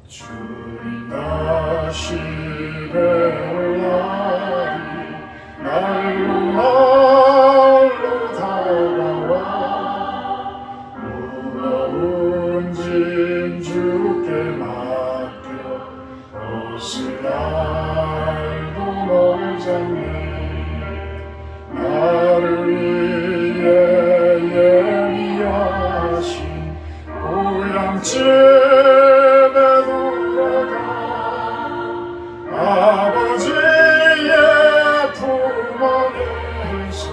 주님 다시 배울 날이 날로 다가와 무거운 짐 주께 맡겨 어슬 알고 멀잖네. 나를 위해 예비하신 고향집에 돌아가 아버지의 품 안에서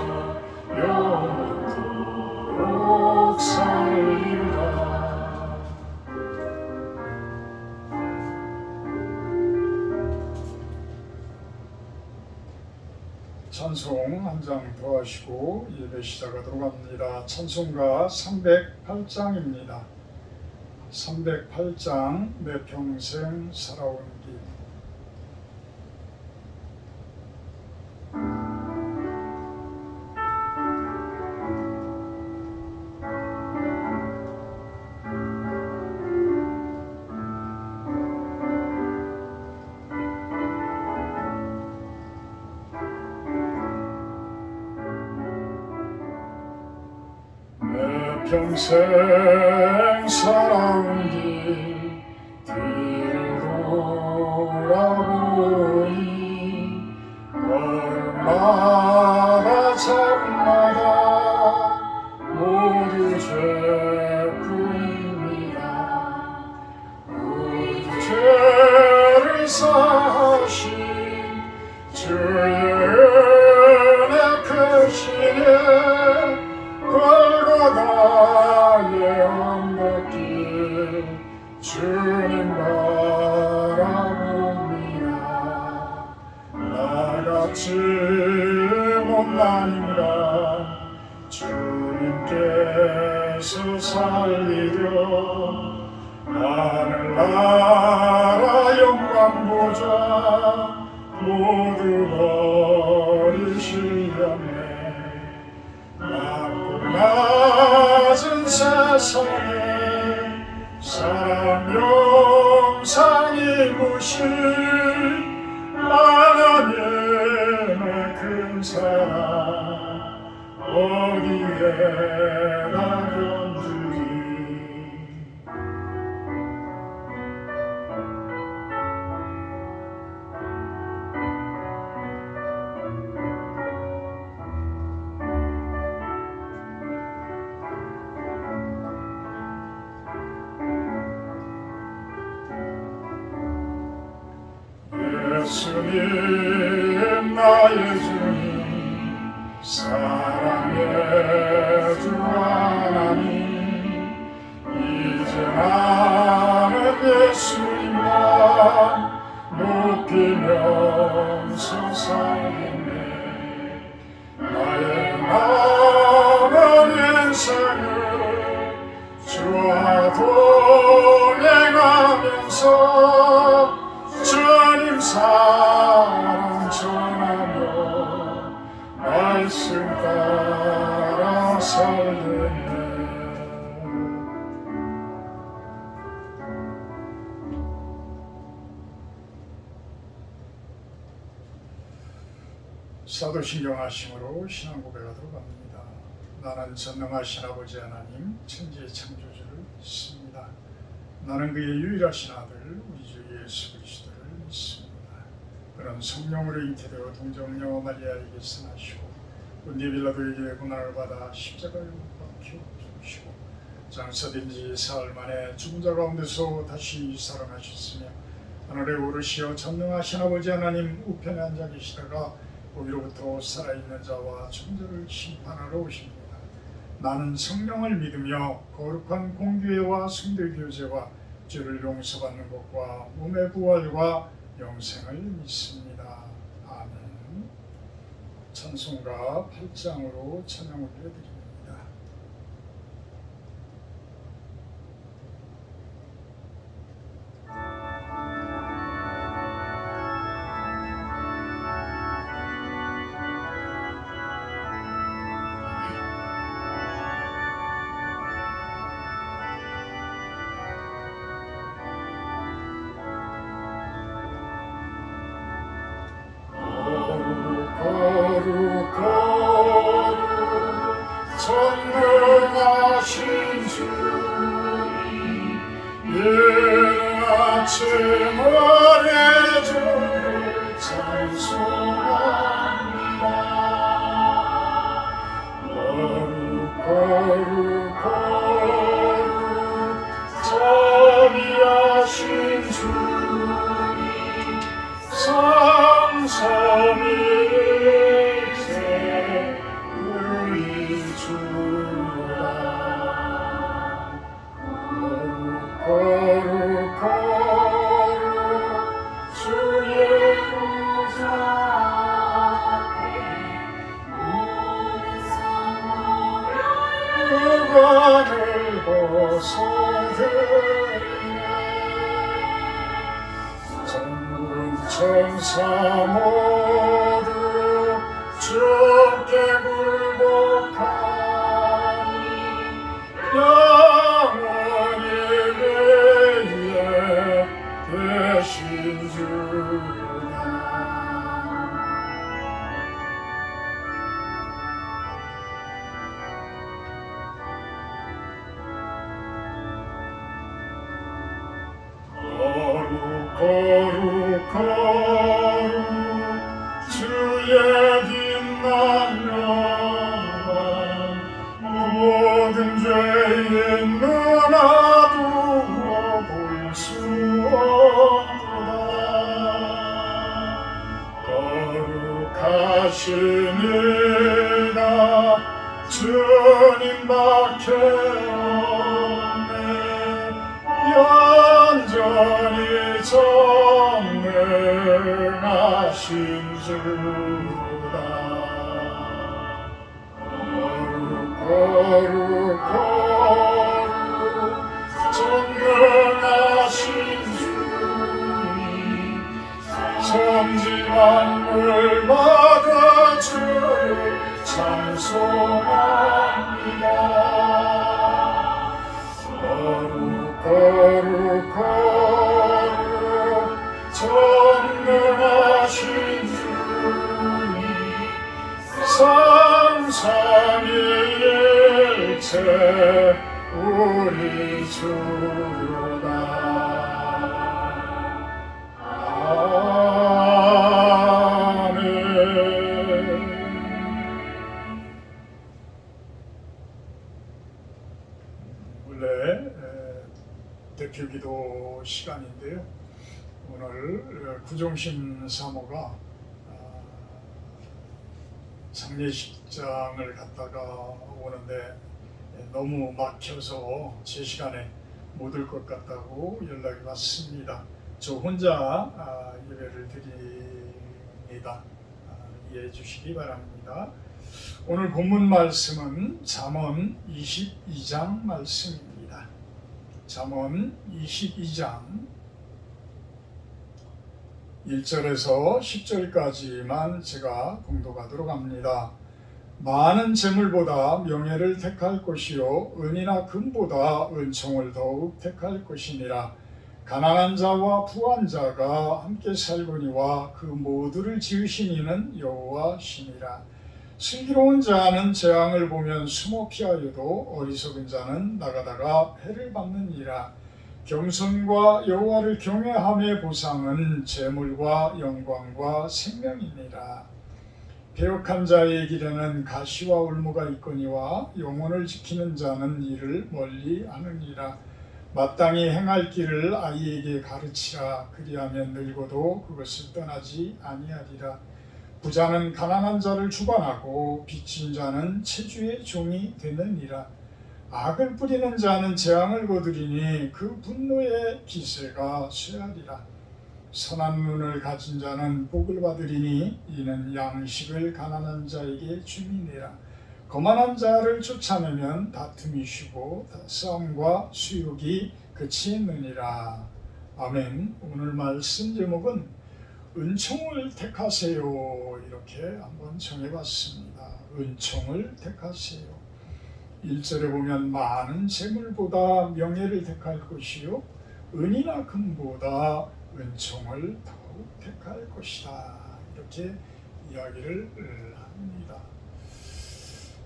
영원토록 살리라. 찬송 한 장 더 하시고 예배 시작하도록 합니다. 찬송가 308장입니다. 308장 내 평생 살아온 길. 평생 살아온 길 뒤를 돌아보니 걸음마다 자국마다 모두 죄뿐입니다. 우리 죄를 사하신 주의 은혜 크시네. 골고다의 언덕길 주님 바라봅니다. 나같이 못난인가 주님께서 살리려 하늘나라 영광 보좌 모두 버리시려네. 낮은 세상에 사랑 영상 입으신 하나님의 큰 사랑 어디에나 견주리. 예수님 나의 주님 사랑의 주 하나님 이제 나는 예수님만 높이면서 살겠네. 나의 남은 인생을 주와 동행하면서 주님 사랑 전하며 말씀 따라 살겠네. 사도신경 하심으로 신앙 고백하도록 합니다. 나는 전능하신 아버지 하나님 천지의 창조주를 믿습니다. 나는 그의 유일하신 아들 우리 주 예수 그리스도를 믿습니다. 그는 성령으로 잉태되어 동정녀 마리아에게서 나시고 본디오 빌라도에게 고난을 받아 십자가에 못 박혀 죽으시고 장사된 지 사흘 만에 죽은 자 가운데서 다시 살아나셨으며 하늘에 오르시어 전능하신 아버지 하나님 우편에 앉아 계시다가 거기로부터 살아있는 자와 천자를 심판하러 오십니다. 나는 성령을 믿으며 거룩한 공교회와 성도교제와 죄를 용서받는 것과 몸의 부활과 영생을 믿습니다. 아멘. 찬송가 8장으로 찬양을 드립니다. 이른 아침 어린 주를 찬송합니다. 거룩 거룩 거룩 자비하신 주님 삼삼일체 우리 주라. 거룩 거룩 주의 보좌 앞에 모든 성도를 의관을 벗어드리네. 전군 천사 모두 주께 굴복하니 영원히 위에 되신 주다. 거룩 거룩 거룩 주의 빛난 영광 모든 죄인 눈아두어 볼 수 없도다. 거룩하시니라 주님밖에 없네. 연전히 전능하신 주다. 거룩 거룩 전능하신 주님 천지 만물마다 주를 찬송합니다. 거룩 거룩 거룩 전능하신 주님 삼삼일체 우리 주다. 아멘. 원래 대표기도 시간인데요. 오늘 구종신 사모가 장례식장을 갔다가 오는데 너무 막혀서 제 시간에 못 올 것 같다고 연락이 왔습니다. 저 혼자 예배를 드립니다. 이해해 주시기 바랍니다. 오늘 본문 말씀은 잠언 22장 말씀입니다. 잠언 22장 1절에서 10절까지만 제가 봉독하도록 합니다. 많은 재물보다 명예를 택할 것이요 은이나 금보다 은총을 더욱 택할 것이니라. 가난한 자와 부한 자가 함께 살거니와 그 모두를 지으신 이는 여호와시니라. 슬기로운 자는 재앙을 보면 숨어 피하여도 어리석은 자는 나가다가 해를 받느니라. 겸손과 여호와를 경외함의 보상은 재물과 영광과 생명이니라. 배역한 자의 길에는 가시와 울무가 있거니와 영혼을 지키는 자는 이를 멀리 하느니라. 마땅히 행할 길을 아이에게 가르치라. 그리하면 늙어도 그것을 떠나지 아니하리라. 부자는 가난한 자를 주관하고 빚진 자는 체주의 종이 되느니라. 악을 뿌리는 자는 재앙을 거두리니 그 분노의 기세가 쇠하리라. 선한 눈을 가진 자는 복을 받으리니 이는 양식을 가난한 자에게 줌이니라. 거만한 자를 쫓아내면 다툼이 쉬고 싸움과 수욕이 끝이 있느니라. 아멘. 오늘 말씀 제목은 은총을 택하세요 이렇게 한번 정해봤습니다. 은총을 택하세요. 1절에 보면 많은 재물보다 명예를 택할 것이요 은이나 금보다 은총을 더욱 택할 것이다 이렇게 이야기를 합니다.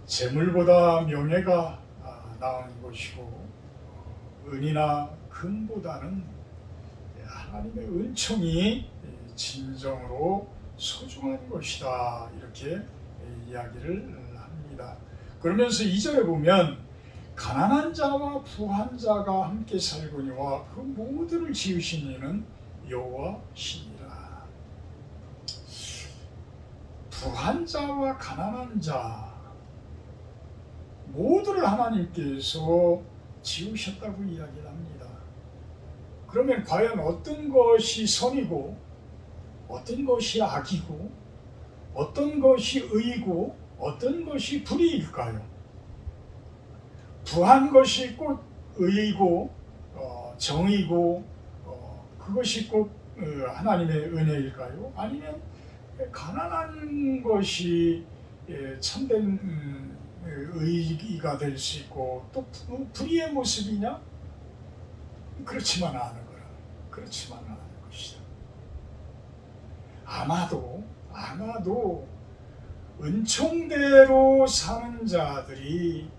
재물보다 명예가 나은 것이고 은이나 금보다는 하나님의 은총이 진정으로 소중한 것이다, 이렇게 이야기를 합니다. 그러면서 2절에 보면 가난한 자와 부한 자가 함께 살거니와 그 모두를 지으신 이는 여호와시니라. 부한 자와 가난한 자 모두를 하나님께서 지으셨다고 이야기를 합니다. 그러면 과연 어떤 것이 선이고 어떤 것이 악이고 어떤 것이 의이고 어떤 것이 불의일까요? 부한 것이 꼭 의이고 정의고 그것이 꼭 하나님의 은혜일까요? 아니면 가난한 것이 참된 의의가 될 수 있고 또 불의의 모습이냐? 그렇지만 않은 거라. 그렇지만 않은 것이다. 아마도 은총대로 사는 자들이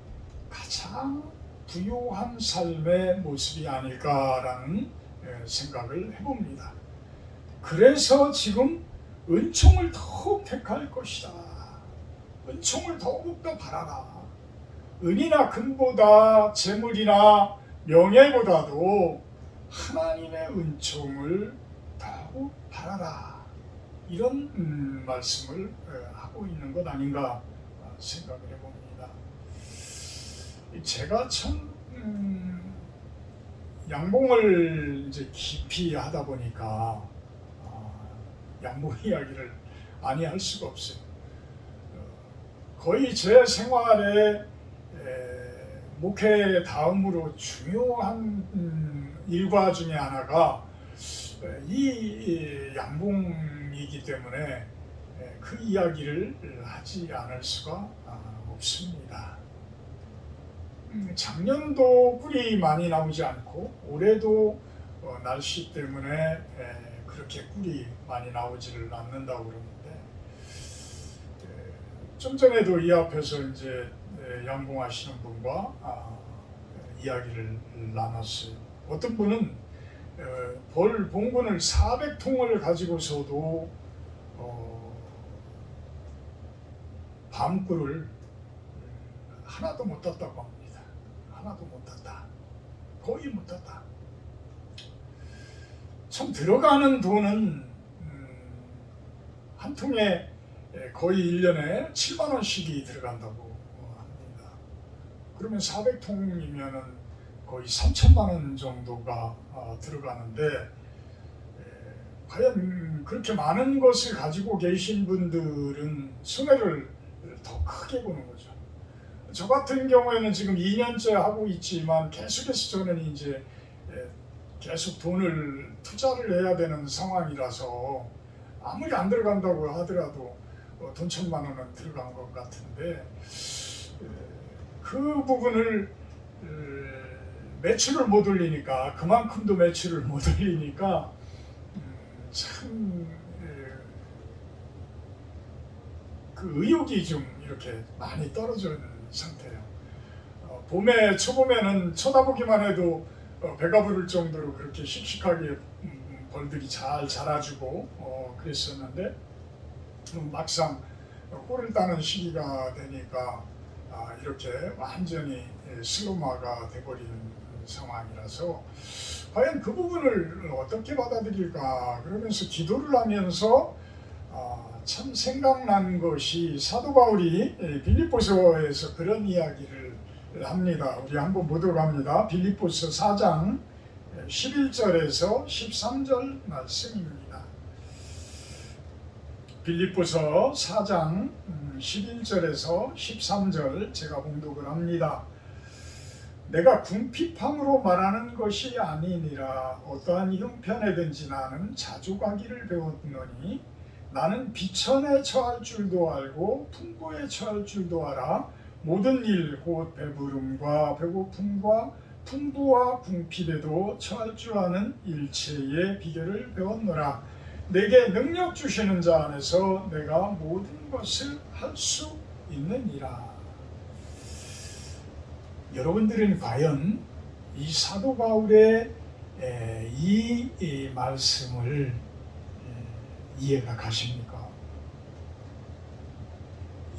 가장 부요한 삶의 모습이 아닐까라는 생각을 해봅니다. 그래서 지금 은총을 더욱 택할 것이다. 은총을 더욱더 바라라. 은이나 금보다 재물이나 명예보다도 하나님의 은총을 더욱 바라라. 이런 말씀을 하고 있는 것 아닌가 생각을 해봅니다. 제가 참 양봉을 이제 깊이 하다 보니까 양봉 이야기를 많이 할 수가 없어요. 거의 제 생활에 목회 다음으로 중요한 일과 중에 하나가 이 양봉이기 때문에 그 이야기를 하지 않을 수가 없습니다. 작년도 꿀이 많이 나오지 않고 올해도 날씨 때문에 그렇게 꿀이 많이 나오지를 않는다고 그러는데, 좀 전에도 이 앞에서 이제 양봉하시는 분과 이야기를 나눴어요. 어떤 분은 봉분을 400통을 가지고서도 밤꿀을 하나도 못 땄다고 합니다. 하나도 못 땄다. 거의 못 땄다. 참 들어가는 돈은 한 통에 거의 1년에 7만 원씩이 들어간다고 합니다. 그러면 400통이면은 거의 3천만 원 정도가 들어가는데, 과연 그렇게 많은 것을 가지고 계신 분들은 손해를 더 크게 보는 거죠. 저 같은 경우에는 지금 2년째 하고 있지만 계속해서 저는 이제 계속 돈을 투자를 해야 되는 상황이라서 아무리 안 들어간다고 하더라도 돈 1,000만 원은 들어간 것 같은데, 그 부분을 매출을 못 올리니까, 그만큼도 매출을 못 올리니까 참 그 의욕이 좀 이렇게 많이 떨어져 있는 상태예요. 초봄에는 쳐다보기만 해도 배가 부를 정도로 그렇게 씩씩하게 벌들이 잘 자라주고 그랬었는데, 막상 꿀을 따는 시기가 되니까 이렇게 완전히 슬로마가 돼버리는 상황이라서 과연 그 부분을 어떻게 받아들일까 그러면서 기도를 하면서 참 생각난 것이 사도 바울이 빌립보서에서 그런 이야기를 합니다. 우리 한번 보도록 합니다. 빌립보서 4장 11절에서 13절 말씀입니다. 빌립보서 4장 11절에서 13절 제가 봉독을 합니다. 내가 궁핍함으로 말하는 것이 아니니라. 어떠한 형편에든지 나는 자족하기를 배웠노니 나는 비천에 처할 줄도 알고 풍부에 처할 줄도 알아. 모든 일 곧 배부름과 배고픔과 풍부와 궁핍에도 처할 줄 아는 일체의 비결을 배웠노라. 내게 능력 주시는 자 안에서 내가 모든 것을 할 수 있느니라. 여러분들은 과연 이 사도 바울의 이 말씀을 이해가 가십니까?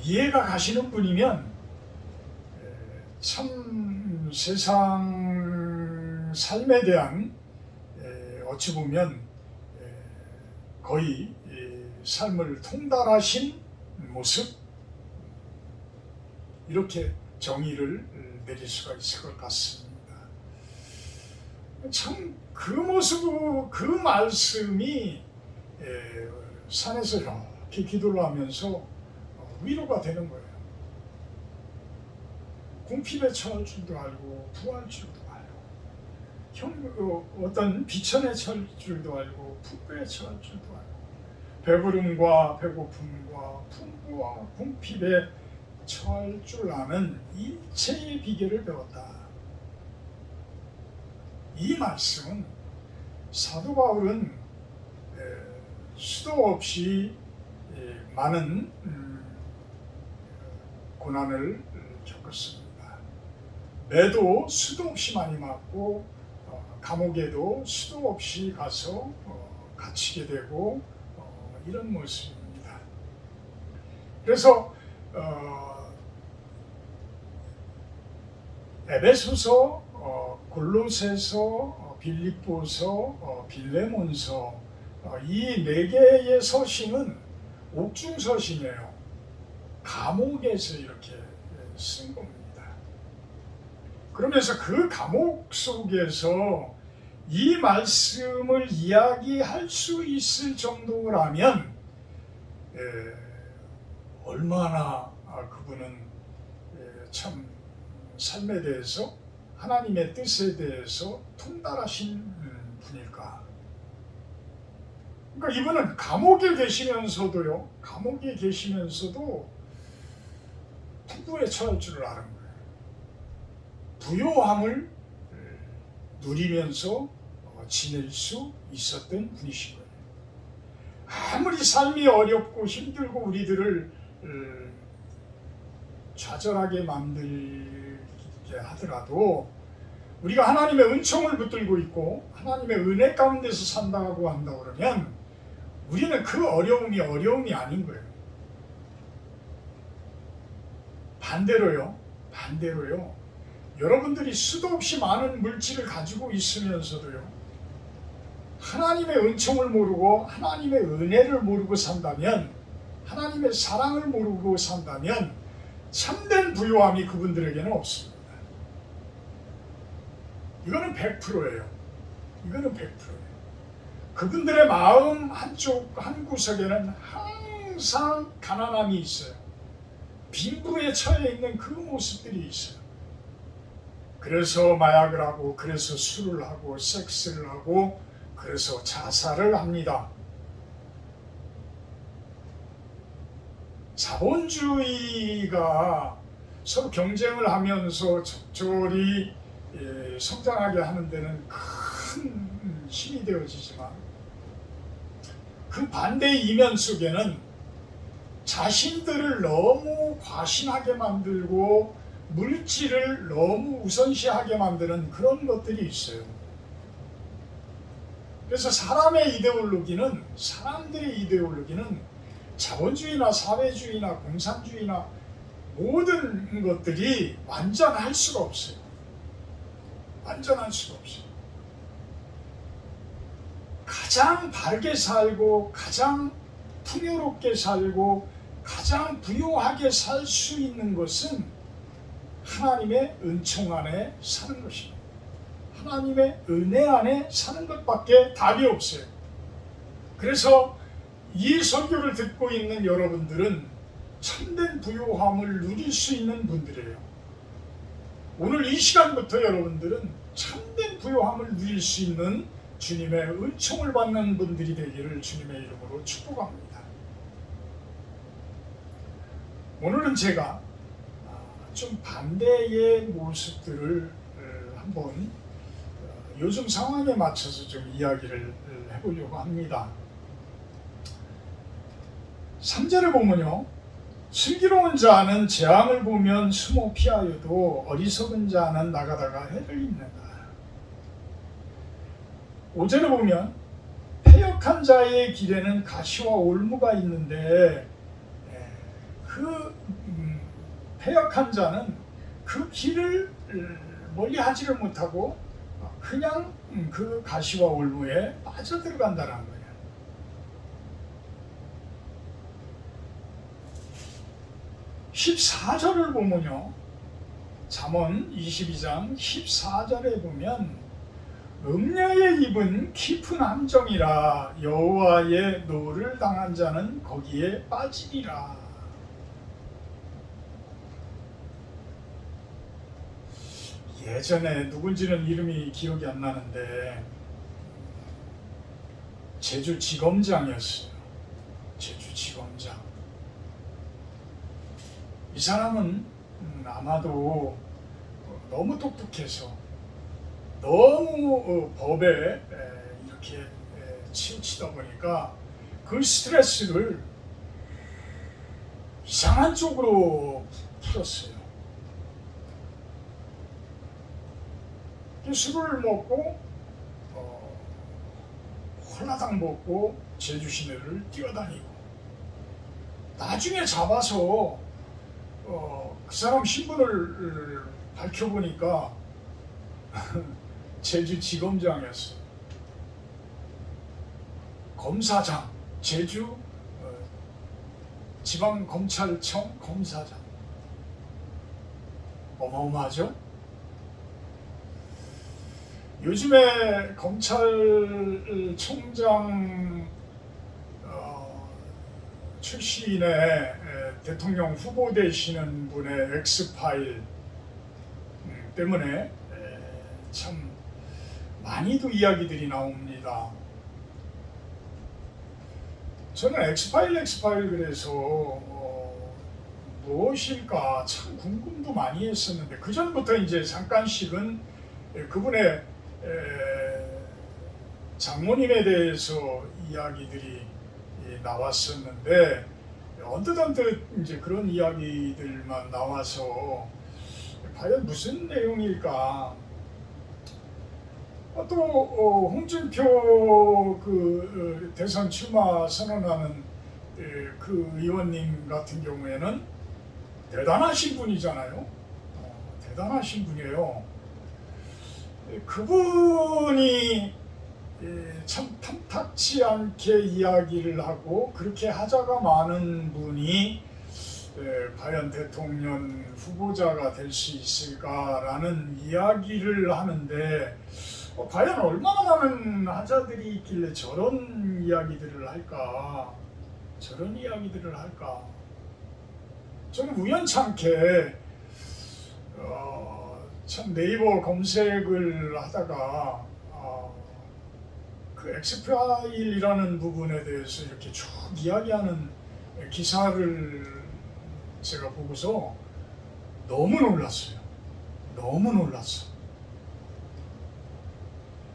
이해가 가시는 분이면 참 세상 삶에 대한 어찌 보면 거의 삶을 통달하신 모습, 이렇게 정의를 내릴 수가 있을 것 같습니다. 참 그 모습, 그 말씀이 산에서 이렇게 기도를 하면서 위로가 되는 거예요. 궁핍에 처할 줄도 알고 부할 줄도 알고 어떤 비천에 처할 줄도 알고 풍부에 처할 줄도 알고 배부름과 배고픔과 풍부와 궁핍에 처할 줄 아는 일체의 비결을 배웠다. 이 말씀은 사도 바울은 수도 없이 많은 고난을 겪었습니다. 매도 수도 없이 많이 맞고 감옥에도 수도 없이 가서 갇히게 되고 이런 모습입니다. 그래서 에베소서, 골로새서, 빌립보서, 빌레몬서 이 네 개의 서신은 옥중 서신이에요. 감옥에서 이렇게 쓴 겁니다. 그러면서 그 감옥 속에서 이 말씀을 이야기할 수 있을 정도라면 얼마나 그분은 참 삶에 대해서, 하나님의 뜻에 대해서 통달하신 분일까. 그러니까 이분은 감옥에 계시면서도 풍부에 처할 줄을 아는 거예요. 부요함을 누리면서 지낼 수 있었던 분이신 거예요. 아무리 삶이 어렵고 힘들고 우리들을 좌절하게 만들게 하더라도 우리가 하나님의 은총을 붙들고 있고 하나님의 은혜 가운데서 산다고 한다 그러면 우리는 그 어려움이 아닌 거예요. 반대로요. 여러분들이 수도 없이 많은 물질을 가지고 있으면서도요, 하나님의 은총을 모르고 하나님의 은혜를 모르고 산다면, 하나님의 사랑을 모르고 산다면 참된 부요함이 그분들에게는 없습니다. 이거는 100%예요. 그분들의 마음 한쪽 한 구석에는 항상 가난함이 있어요. 빈부에 처해 있는 그 모습들이 있어요. 그래서 마약을 하고, 그래서 술을 하고, 섹스를 하고, 그래서 자살을 합니다. 자본주의가 서로 경쟁을 하면서 적절히 성장하게 하는 데는 큰 힘이 되어지지만, 그 반대의 이면 속에는 자신들을 너무 과신하게 만들고 물질을 너무 우선시하게 만드는 그런 것들이 있어요. 그래서 사람들의 이데올로기는 자본주의나 사회주의나 공산주의나 모든 것들이 완전할 수가 없어요. 가장 바르게 살고, 가장 풍요롭게 살고, 가장 부유하게 살 수 있는 것은 하나님의 은총 안에 사는 것입니다. 하나님의 은혜 안에 사는 것밖에 답이 없어요. 그래서 이 설교를 듣고 있는 여러분들은 참된 부요함을 누릴 수 있는 분들이에요. 오늘 이 시간부터 여러분들은 참된 부요함을 누릴 수 있는 주님의 은총을 받는 분들이 되기를 주님의 이름으로 축복합니다. 오늘은 제가 좀 반대의 모습들을 한번 요즘 상황에 맞춰서 좀 이야기를 해보려고 합니다. 3절을 보면요, 슬기로운 자는 재앙을 보면 숨어 피하여도 어리석은 자는 나가다가 해를 입는다. 5절에 보면 패역한 자의 길에는 가시와 올무가 있는데 그 패역한 자는 그 길을 멀리 하지를 못하고 그냥 그 가시와 올무에 빠져들어간다는 거예요. (14절을) 보면요, 잠언 22장 14절에 보면 음녀의 입은 깊은 함정이라 여호와의 노를 당한 자는 거기에 빠지리라. 예전에 누군지는 이름이 기억이 안 나는데 제주지검장이었어요. 제주지검장. 이 사람은 아마도 너무 똑똑해서 너무 법에 이렇게 치우치다 보니까 그 스트레스를 이상한 쪽으로 풀었어요. 술을 먹고 홀라당 먹고 제주 시내를 뛰어다니고 나중에 잡아서 그 사람 신분을 밝혀보니까 제주지검장이었어요. 검사장, 제주 지방검찰청 검사장. 어마어마하죠? 요즘에 검찰총장 출신의 대통령 후보 되시는 분의 엑스파일 때문에 참 많이도 이야기들이 나옵니다. 저는 엑스파일 그래서 무엇일까 참 궁금도 많이 했었는데 그 전부터 이제 잠깐씩은 그분의 장모님에 대해서 이야기들이 나왔었는데 언뜻 이제 그런 이야기들만 나와서 과연 무슨 내용일까? 또 홍준표 그 대선 출마 선언하는 그 의원님 같은 경우에는 대단하신 분이잖아요. 대단하신 분이에요. 그분이 참 탐탁치 않게 이야기를 하고 그렇게 하자가 많은 분이 과연 대통령 후보자가 될 수 있을까라는 이야기를 하는데 과연 얼마나 많은 하자들이 있길래 저런 이야기들을 할까? 저런 이야기들을 할까? 저는 우연찮게 참 네이버 검색을 하다가 그 엑스파일이라는 부분에 대해서 이렇게 쭉 이야기하는 기사를 제가 보고서 너무 놀랐어요. 너무 놀랐어.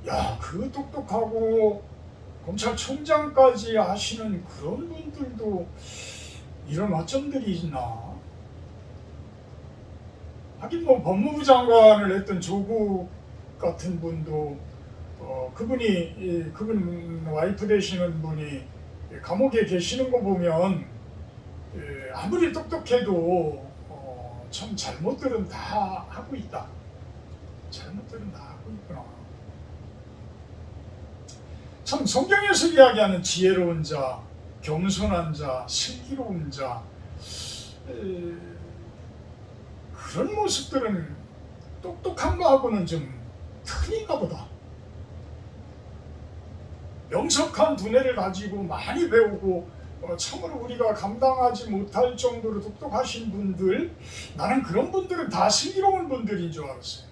야, 그 똑똑하고 검찰총장까지 하시는 그런 분들도 이런 허점들이 있나? 하긴 뭐 법무부 장관을 했던 조국 같은 분도 그분 와이프 되시는 분이 감옥에 계시는 거 보면 아무리 똑똑해도 참 잘못들은 다 하고 있다. 잘못들은 다 하고 있구나. 참 성경에서 이야기하는 지혜로운 자, 겸손한 자, 슬기로운 자 그런 모습들은 똑똑한 거하고는 좀 틀린가 보다. 명석한 두뇌를 가지고 많이 배우고 참으로 우리가 감당하지 못할 정도로 똑똑하신 분들, 나는 그런 분들은 다 슬기로운 분들인 줄 알았어요.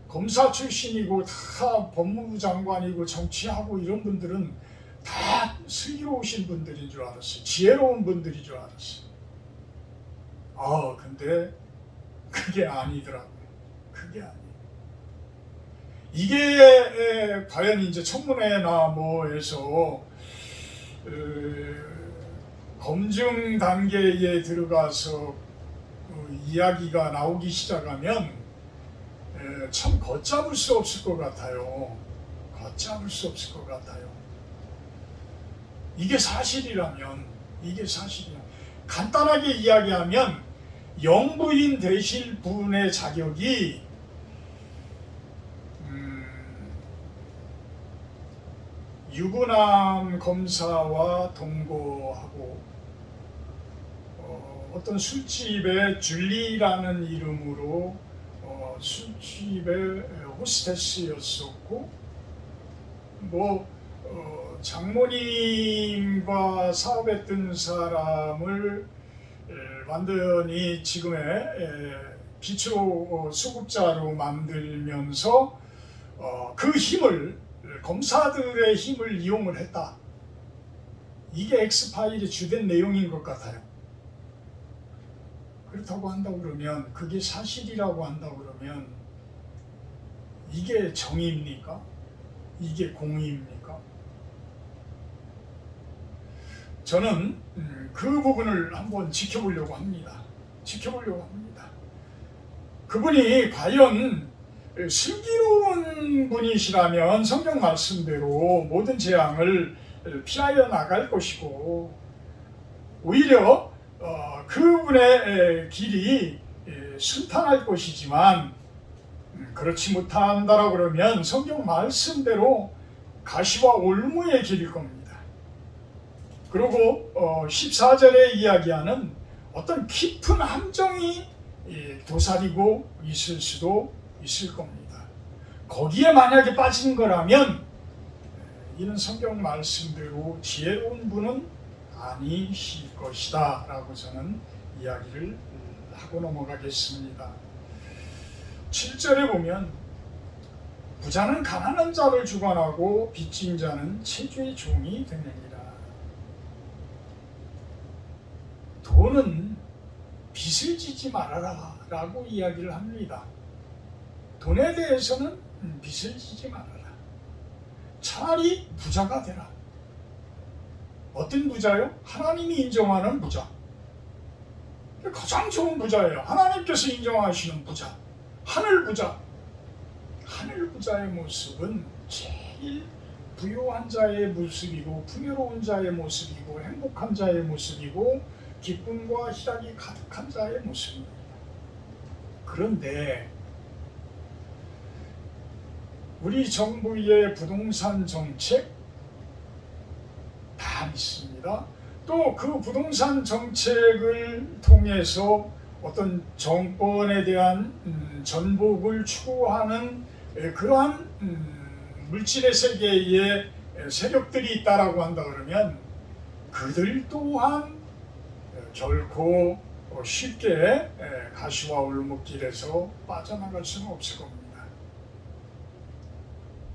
검사 출신이고 다 법무부 장관이고 정치하고 이런 분들은 다 슬기로우신 분들인 줄 알았어요. 지혜로운 분들인 줄 알았어요. 근데 그게 아니더라고요. 그게 아니에요. 이게 과연 이제 청문회나 뭐에서 검증 단계에 들어가서 이야기가 나오기 시작하면 참 걷잡을 수 없을 것 같아요. 믿지 않을 수 없을 것 같아요. 이게 사실이라면 간단하게 이야기하면 영부인 되실 분의 자격이 유부남 검사와 동거하고 어떤 술집의 줄리라는 이름으로 술집의 호스테스였었고 장모님과 사업했던 사람을 완전히 지금의 기초 수급자로 만들면서 그 힘을 검사들의 힘을 이용을 했다. 이게 엑스파일의 주된 내용인 것 같아요. 그렇다고 한다고 그러면 그게 사실이라고 한다고 그러면 이게 정의입니까? 이게 공의입니까? 저는 그 부분을 한번 지켜보려고 합니다. 그분이 과연 슬기로운 분이시라면 성경 말씀대로 모든 재앙을 피하여 나갈 것이고 오히려 그분의 길이 순탄할 것이지만 그렇지 못한다라고 그러면 성경 말씀대로 가시와 올무의 길일 겁니다. 그리고 14절에 이야기하는 어떤 깊은 함정이 도사리고 있을 수도 있을 겁니다. 거기에 만약에 빠진 거라면 이는 성경 말씀대로 지혜로운 분은 아니실 것이다 라고 저는 이야기를 하고 넘어가겠습니다. 7절에 보면 부자는 가난한 자를 주관하고 빚진 자는 체주의 종이 되느니라. 돈은 빚을 지지 말아라 라고 이야기를 합니다. 돈에 대해서는 빚을 지지 말아라. 차라리 부자가 되라. 어떤 부자요? 하나님이 인정하는 부자. 가장 좋은 부자예요. 하나님께서 인정하시는 부자. 하늘 부자. 하늘 부자의 모습은 제일 부유한 자의 모습이고 풍요로운 자의 모습이고 행복한 자의 모습이고 기쁨과 희락이 가득한 자의 모습입니다. 그런데 우리 정부의 부동산 정책 다 있습니다. 또 그 부동산 정책을 통해서 어떤 정권에 대한 전복을 추구하는 그러한 물질의 세계에 세력들이 있다라고 한다 그러면 그들 또한 결코 쉽게 가시와 올목길에서 빠져나갈 수는 없을 겁니다.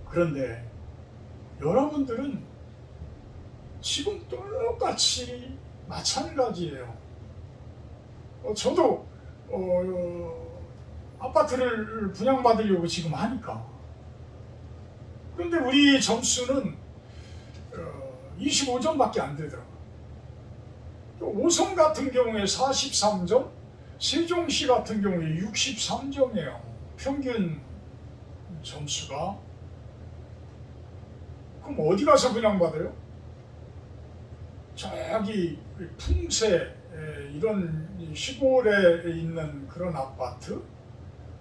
그런데 여러분들은 지금 똑같이 마찬가지예요. 저도 아파트를 분양받으려고 지금 하니까. 그런데 우리 점수는 25점밖에 안 되더라고요. 오송 같은 경우에 43점, 세종시 같은 경우에 63점이에요. 평균 점수가. 그럼 어디 가서 분양받아요? 저기 풍세 이런 시골에 있는 그런 아파트?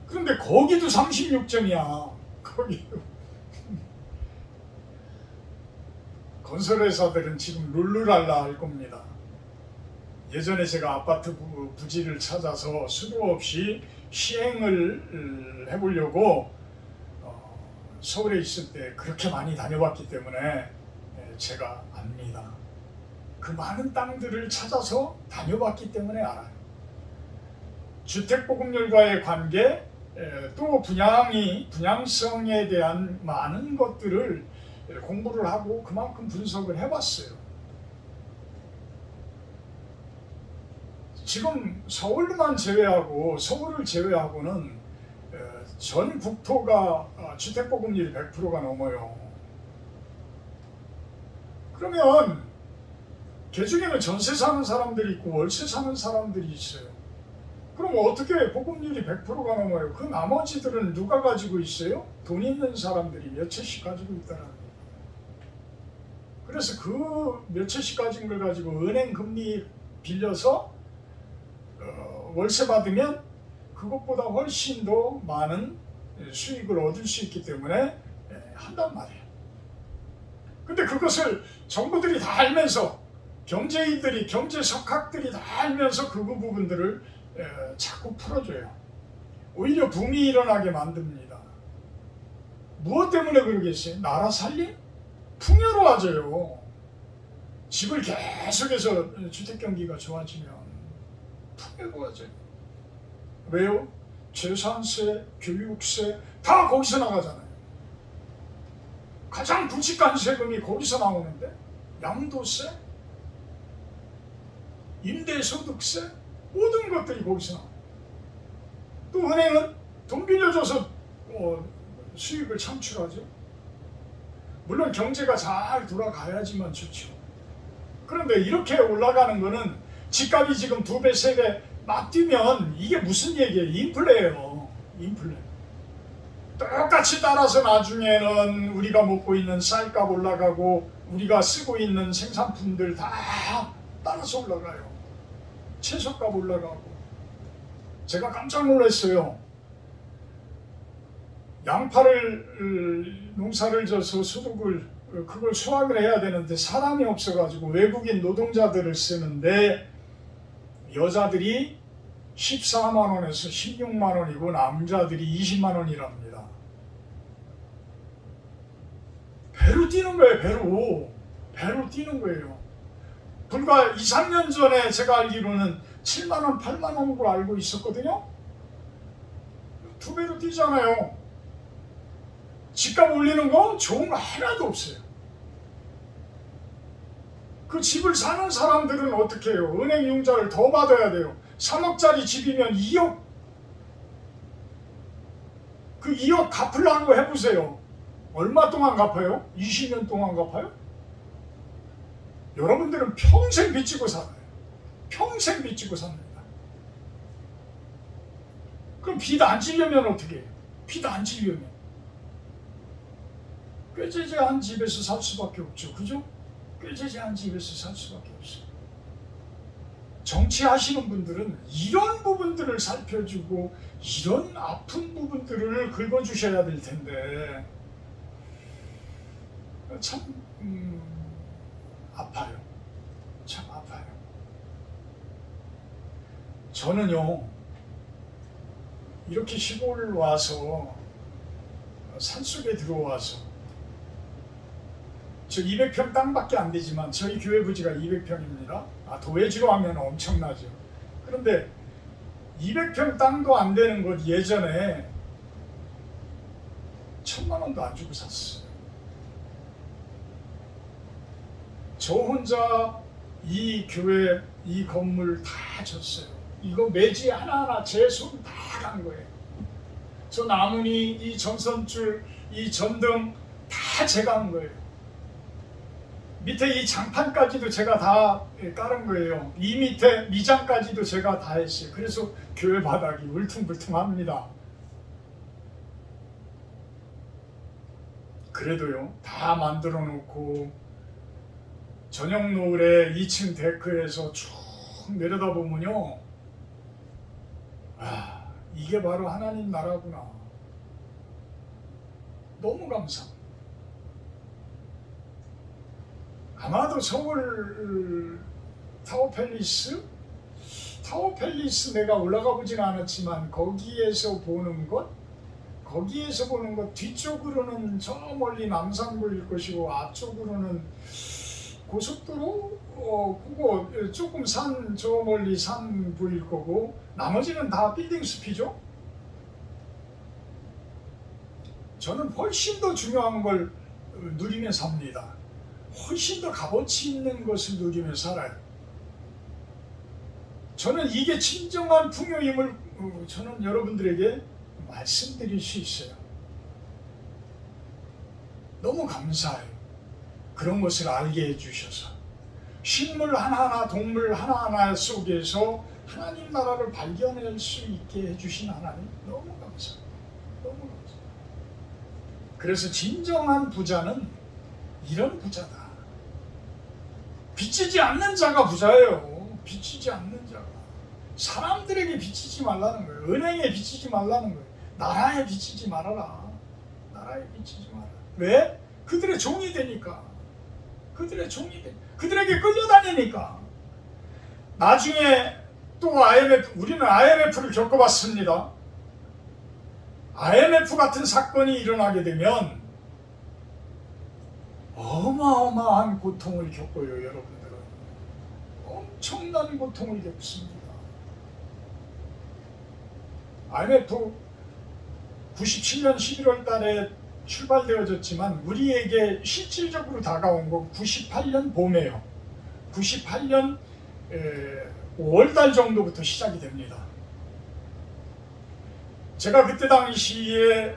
그런데 거기도 36점이야. 거기도. 건설회사들은 지금 룰루랄라 할 겁니다. 예전에 제가 아파트 부지를 찾아서 수도 없이 시행을 해보려고 서울에 있을 때 그렇게 많이 다녀봤기 때문에 제가 압니다. 그 많은 땅들을 찾아서 다녀봤기 때문에 알아요. 주택보급률과의 관계, 또 분양성에 대한 많은 것들을 공부를 하고 그만큼 분석을 해봤어요. 지금 서울을 제외하고는 전 국토가 주택보급률이 100%가 넘어요. 그러면 그중에는 전세 사는 사람들이 있고 월세 사는 사람들이 있어요. 그럼 어떻게 보급률이 100%가 넘어요? 그 나머지들은 누가 가지고 있어요? 돈 있는 사람들이 몇 채씩 가지고 있다라는 거예요. 그래서 그 몇 채씩 가진 걸 가지고 은행 금리 빌려서 월세 받으면 그것보다 훨씬 더 많은 수익을 얻을 수 있기 때문에 한단 말이에요. 근데 그것을 정부들이 다 알면서, 경제인들이, 경제석학들이 다 알면서 그 부분들을 자꾸 풀어줘요. 오히려 붐이 일어나게 만듭니다. 무엇 때문에 그러겠어요? 나라 살림? 풍요로워져요. 집을 계속해서 주택경기가 좋아지면 풍요로워져요. 왜요? 재산세, 교육세 다 거기서 나가잖아요. 가장 굵직한 세금이 거기서 나오는데, 양도세, 임대소득세, 모든 것들이 거기서 나와요. 또 은행은 돈 빌려줘서 수익을 창출하죠. 물론 경제가 잘 돌아가야지만 좋죠. 그런데 이렇게 올라가는 거는 집값이 지금 2배, 3배 막 뛰면 이게 무슨 얘기예요? 인플레예요. 인플레. 똑같이 따라서 나중에는 우리가 먹고 있는 쌀값 올라가고 우리가 쓰고 있는 생산품들 다 따라서 올라가요. 채소값 올라가고. 제가 깜짝 놀랐어요. 양파를 농사를 져서 소득을 그걸 수확을 해야 되는데 사람이 없어가지고 외국인 노동자들을 쓰는데 여자들이 14만 원에서 16만 원이고 남자들이 20만 원이랍니다. 배로 뛰는 거예요. 배로 뛰는 거예요. 불과 2, 3년 전에 제가 알기로는 7만 원, 8만 원으로 알고 있었거든요. 2배로 뛰잖아요. 집값 올리는 거 좋은 거 하나도 없어요. 그 집을 사는 사람들은 어떻게 해요? 은행 융자를 더 받아야 돼요. 3억짜리 집이면 2억. 그 2억 갚으려고 해보세요. 얼마 동안 갚아요? 20년 동안 갚아요? 여러분들은 평생 빚지고 살아요. 평생 빚지고 삽니다. 그럼 빚 안 지려면 어떻게 해요? 빚 안 지려면 꾀죄죄한 집에서 살 수밖에 없죠. 그죠? 꾀죄죄한 집에서 살 수밖에 없어요. 정치하시는 분들은 이런 부분들을 살펴주고 이런 아픈 부분들을 긁어주셔야 될 텐데 참 아파요. 참 아파요. 저는요 이렇게 시골을 와서 산속에 들어와서 저 200평 땅밖에 안 되지만 저희 교회 부지가 200평입니다. 도회지로 하면 엄청나죠. 그런데 200평 땅도 안 되는 것 예전에 1,000만 원도 안 주고 샀어요. 저 혼자 이 교회, 이 건물 다 졌어요. 이거 매지 하나하나 제 손 다 간 거예요. 저 나무니, 이 전선줄, 이 전등 다 제가 한 거예요. 밑에 이 장판까지도 제가 다 깔은 거예요. 이 밑에 미장까지도 제가 다 했어요. 그래서 교회 바닥이 울퉁불퉁합니다. 그래도요, 다 만들어 놓고 저녁 노을에 2층 데크에서 쭉 내려다보면요, 이게 바로 하나님 나라구나. 너무 감사합니다. 아마도 서울 타워팰리스 내가 올라가 보진 않았지만 거기에서 보는 것 뒤쪽으로는 저 멀리 남산 보일 것이고 앞쪽으로는 고속도로 그거 조금 산 저 멀리 산 보일 거고 나머지는 다 빌딩 숲이죠. 저는 훨씬 더 중요한 걸 누리며 삽니다. 훨씬 더 값어치 있는 것을 누리며 살아요. 저는 이게 진정한 풍요임을 저는 여러분들에게 말씀드릴 수 있어요. 너무 감사해요. 그런 것을 알게 해주셔서. 식물 하나하나, 동물 하나하나 속에서 하나님 나라를 발견할 수 있게 해주신 하나님 너무 감사합니다. 너무 감사합니다. 그래서 진정한 부자는 이런 부자다. 비치지 않는 자가 부자예요. 비치지 않는 자가. 사람들에게 비치지 말라는 거예요. 은행에 비치지 말라는 거예요. 나라에 비치지 말아라. 나라에 비치지 마라. 왜? 그들의 종이 되니까. 그들의 종이 되니까. 그들에게 끌려다니니까. 나중에 또 IMF, 우리는 IMF를 겪어봤습니다. IMF 같은 사건이 일어나게 되면 어마어마한 고통을 겪어요, 여러분들은. 엄청난 고통을 겪습니다. IMF 97년 11월 달에 출발되어졌지만 우리에게 실질적으로 다가온 건 98년 봄에요. 98년 5월달 정도부터 시작이 됩니다. 제가 그때 당시에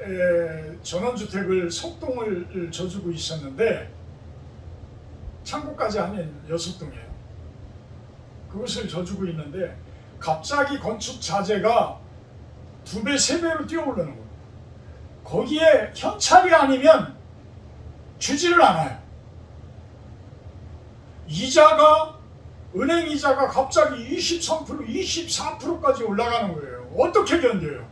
전원주택을 석동을 져주고 있었는데 창고까지 하면 6동이에요. 그것을 져주고 있는데 갑자기 건축 자재가 2배, 3배로 뛰어오르는 거예요. 거기에 현찰이 아니면 주지를 않아요. 이자가, 은행 이자가 갑자기 23%, 24%까지 올라가는 거예요. 어떻게 견뎌요?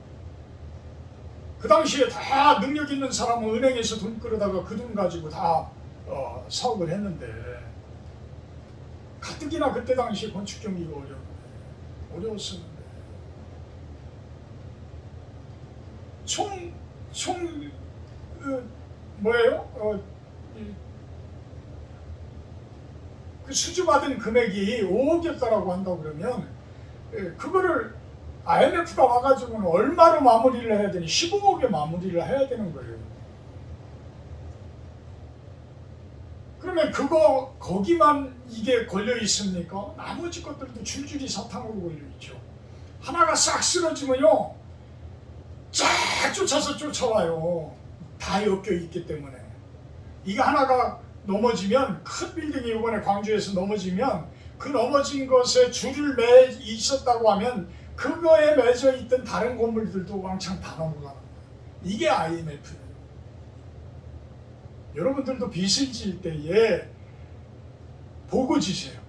그 당시에 다 능력 있는 사람은 은행에서 돈 끌어다가 그 돈 가지고 다 사업을 했는데 가뜩이나 그때 당시에 건축 경기가 어려웠었는데 그 수주받은 금액이 5억이었다라고 한다고 그러면 그거를 IMF가 와가지고는 얼마로 마무리를 해야 되니 15억에 마무리를 해야 되는 거예요. 그러면 거기만 이게 걸려 있습니까? 나머지 것들도 줄줄이 사탕으로 걸려 있죠. 하나가 싹 쓰러지면요, 쫙 쫓아서 쫓아와요. 다 엮여 있기 때문에. 이게 하나가 넘어지면, 큰 빌딩이 이번에 광주에서 넘어지면 그 넘어진 것에 줄을 매 있었다고 하면 그거에 맺어 있던 다른 건물들도 왕창 다 넘어가는 거예요. 이게 IMF예요. 여러분들도 빚을 질 때에 보고 지세요.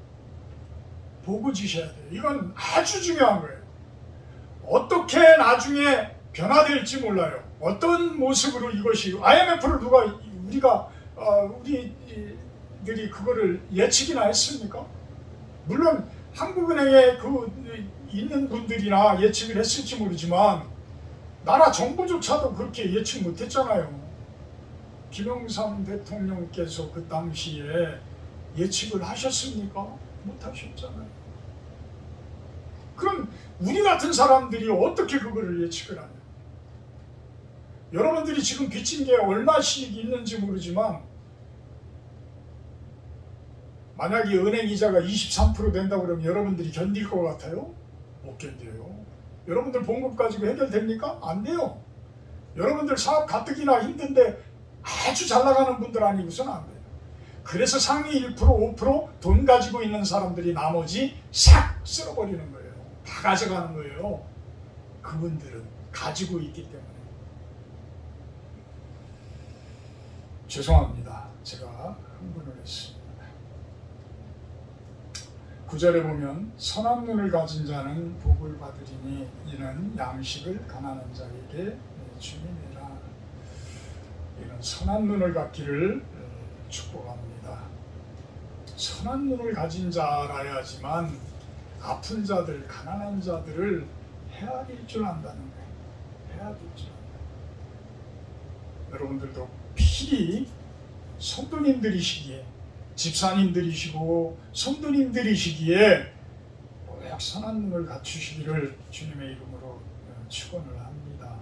보고 지셔야 돼요. 이건 아주 중요한 거예요. 어떻게 나중에 변화될지 몰라요. 어떤 모습으로 이것이 IMF를 우리들이 그거를 예측이나 했습니까? 물론 한국은행에 있는 분들이나 예측을 했을지 모르지만 나라 정부조차도 그렇게 예측 못했잖아요. 김영삼 대통령께서 그 당시에 예측을 하셨습니까? 못하셨잖아요. 그럼 우리 같은 사람들이 어떻게 그거를 예측을 하냐? 여러분들이 지금 빚진 게 얼마씩 있는지 모르지만 만약에 은행 이자가 23% 된다고 그러면 여러분들이 견딜 것 같아요? 못 견뎌요. 여러분들 봉급 가지고 해결됩니까? 안 돼요. 여러분들 사업 가뜩이나 힘든데 아주 잘 나가는 분들 아니고서는 안 돼요. 그래서 상위 1%, 5% 돈 가지고 있는 사람들이 나머지 싹 쓸어버리는 거예요. 다 가져가는 거예요. 그분들은 가지고 있기 때문에. 죄송합니다. 제가 흥분을 했습니다. 9절에 보면 선한 눈을 가진 자는 복을 받으리니 이는 양식을 가난한 자에게 주님이라. 이는 선한 눈을 갖기를 축복합니다. 선한 눈을 가진 자라야지만 아픈 자들, 가난한 자들을 헤아릴 줄 안다는 거예요. 헤아릴 줄 안다. 여러분들도 필히 성도님들이시기에, 집사님들이시고 성도님들이시기에 꼭 선한 눈을 갖추시기를 주님의 이름으로 축원을 합니다.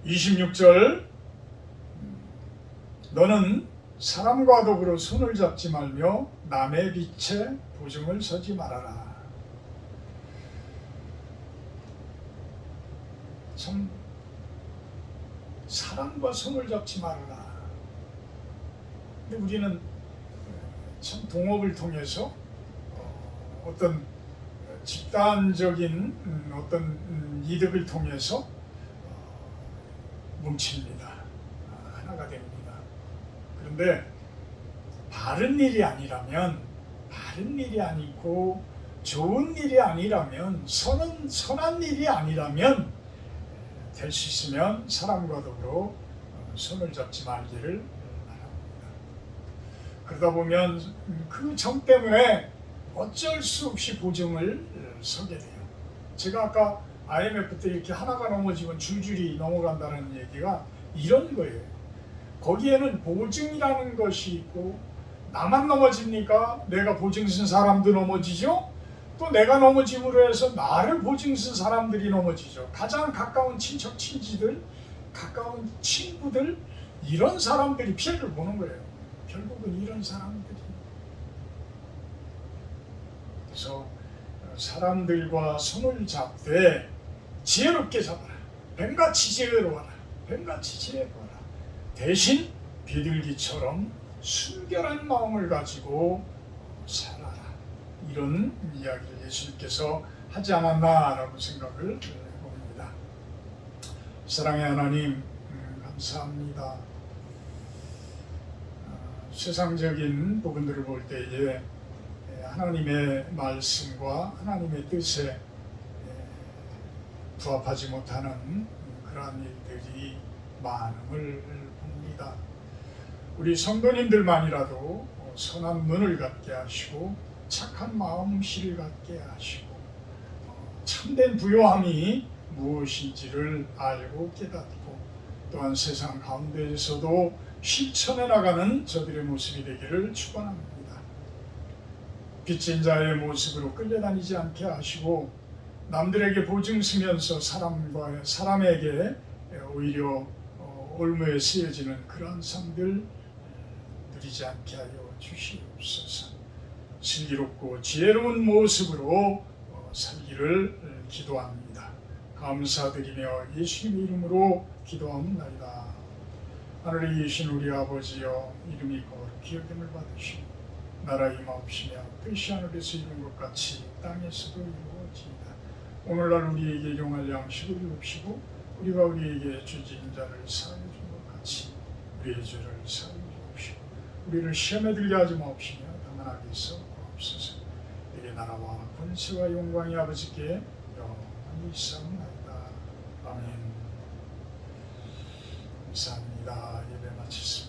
26절, 너는 사람과 더불어 손을 잡지 말며 남의 빛에 보증을 서지 말아라. 참, 사람과 손을 잡지 말아라. 근데 우리는 참 동업을 통해서 어떤 집단적인 어떤 이득을 통해서 뭉칩니다. 하나가 됩니다. 그런데 바른 일이 아니라면, 바른 일이 아니고 좋은 일이 아니라면, 선한 일이 아니라면 될 수 있으면 사람과 더불어 손을 잡지 말기를 바랍니다. 그러다 보면 그 정 때문에 어쩔 수 없이 보증을 서게 돼요. 제가 아까 IMF 때 이렇게 하나가 넘어지면 줄줄이 넘어간다는 얘기가 이런 거예요. 거기에는 보증이라는 것이 있고, 나만 넘어집니까? 내가 보증 쓴 사람도 넘어지죠? 또 내가 넘어짐으로 해서 나를 보증 쓴 사람들이 넘어지죠. 가장 가까운 친척, 친지들, 가까운 친구들, 이런 사람들이 피해를 보는 거예요. 결국은 이런 사람들이. 그래서 사람들과 손을 잡되 지혜롭게 잡아라. 뱀같이 지혜로워라. 뱀같이 지혜로워라. 대신 비둘기처럼 순결한 마음을 가지고 살아라. 이런 이야기를 예수님께서 하지 않았나라고 생각을 해봅니다. 사랑의 하나님, 감사합니다. 세상적인 부분들을 볼 때에 하나님의 말씀과 하나님의 뜻에 부합하지 못하는 그러한 일들이 많음을 봅니다. 우리 성도님들만이라도 선한 눈을 갖게 하시고 착한 마음씨를 갖게 하시고 참된 부요함이 무엇인지를 알고 깨닫고, 또한 세상 가운데에서도 실천해 나가는 저들의 모습이 되기를 축원합니다. 빚진 자의 모습으로 끌려다니지 않게 하시고, 남들에게 보증 쓰면서 사람에게 오히려 올무에 쓰여지는 그런 삶들 누리지 않게 하여 주시옵소서. 슬기롭고 지혜로운 모습으로 살기를 기도합니다. 감사드리며 예수님의 이름으로 기도합니다. 하늘에 계신 우리 아버지여, 이름이 거룩히 여김을 받으시고 나라 임하옵시며 뜻이 하늘에서 이룬 것 같이 땅에서도 이루어지이다. 오늘날 우리에게 용할 양식을 주옵시고, 우리가 우리에게 죄진 자를 사하여 준 것 같이 우리의 죄를 사하여 주옵시고, 우리를 시험에 들게 하지 마옵시며 다만 악에서 없어서 내게 나라와 권세와 영광이 아버지께 영원히 있사옵나이다. 아멘. 감사합니다. 예배 마치겠습니다.